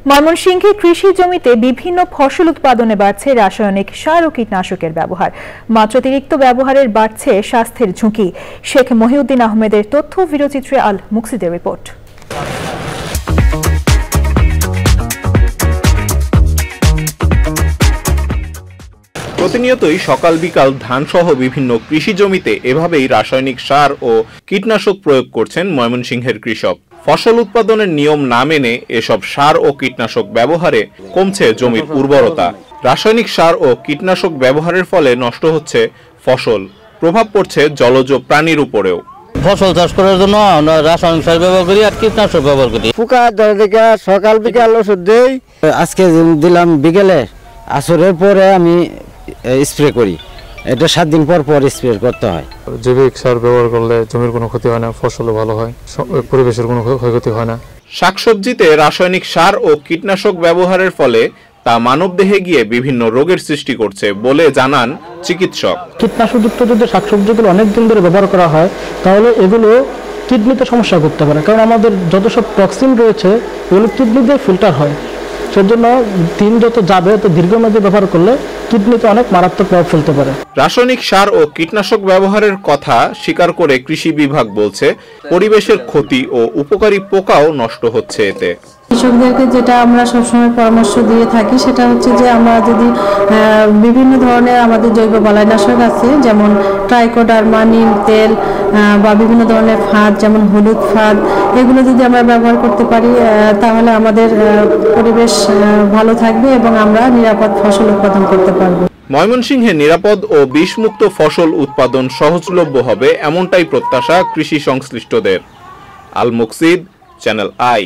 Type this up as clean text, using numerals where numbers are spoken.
ময়মনসিংহে কৃষি জমিতে বিভিন্ন ফসল উৎপাদনে বাড়ছে রাসায়নিক সার ও কীটনাশকের ব্যবহার। মাত্রাতিরিক্ত ব্যবহারের বাড়ছে স্বাস্থ্যের ঝুঁকি। শেখ মহিউদ্দিন আহমেদের তথ্য, ভিডিওচিত্রে আল মুকসিদের রিপোর্ট। প্রতিনিয়তই সকাল বিকাল ধানসহ বিভিন্ন কৃষি জমিতে এভাবেই রাসায়নিক সার ও কীটনাশক প্রয়োগ করছেন ময়মনসিংহের কৃষক। ফসল উৎপাদনের নিয়ম না মেনে এসব সার ও কীটনাশক ব্যবহারে কমছে জমির উর্বরতা। রাসায়নিক সার ও কীটনাশক ব্যবহারের ফলে নষ্ট হচ্ছে ফসল, প্রভাব পড়ছে জলজ প্রাণীর উপরেও। ফসল চাষ করার জন্য আমরা রাসায়নিক সার ব্যবহার করি আর কীটনাশক ব্যবহার করি। পোকা ধরে দেখে সকাল বিকাল ওষুধ দেই। আজকে দিলাম বিকেলে, আসরের পরে আমি স্প্রে করি। এটা 7 দিন পর পর স্প্রে করতে হয়। জৈবিক সার ব্যবহার করলে জমির কোনো ক্ষতি হয় না, ফসলও ভালো হয়, পরিবেশের কোনো ক্ষয়ক্ষতি হয় না। শাকসবজিতে রাসায়নিক সার ও কীটনাশক ব্যবহারের ফলে তা মানবদেহে গিয়ে বিভিন্ন রোগের সৃষ্টি করছে বলে জানান চিকিৎসক। কীটনাশকযুক্ত যদি শাকসবজিগুলো অনেক দিন ধরে ব্যবহার করা হয় তাহলে এগুলো কিডনিতে সমস্যা করতে পারে, কারণ আমাদের যত সব টক্সিন রয়েছে এগুলো কিডনি দিয়ে ফিল্টার হয়। সেজন্য দিন যত যাবে তো দীর্ঘমেয়াদী ব্যবহার করলে কিডনিতে অনেক মারাত্মক প্রভাব ফেলতে পারে। রাসায়নিক সার ও কীটনাশক ব্যবহারের কথা স্বীকার করে কৃষি বিভাগ বলছে পরিবেশের ক্ষতি ও উপকারী পোকাও নষ্ট হচ্ছে এতে। কৃষকদেরকে যেটা আমরা সবসময় পরামর্শ দিয়ে থাকি সেটা হচ্ছে যে আমরা যদি বিভিন্ন ধরনের আমাদের জৈব বালাইনাশক আছে, যেমন ট্রাইকোডার্মা, নিম তেল বা বিভিন্ন ধরনের ফাঁদ যেমন হলুদ ফাঁদ, এগুলো যদি আমরা ব্যবহার করতে পারি তাহলে আমাদের পরিবেশ ভালো থাকবে এবং আমরা নিরাপদ ফসল উৎপাদন করতে পারবো। ময়মনসিংহে নিরাপদ ও বিষমুক্ত ফসল উৎপাদন সহজলভ্য হবে এমনটাই প্রত্যাশা কৃষি সংশ্লিষ্টদের। আল মুকসিদ, চ্যানেল আই।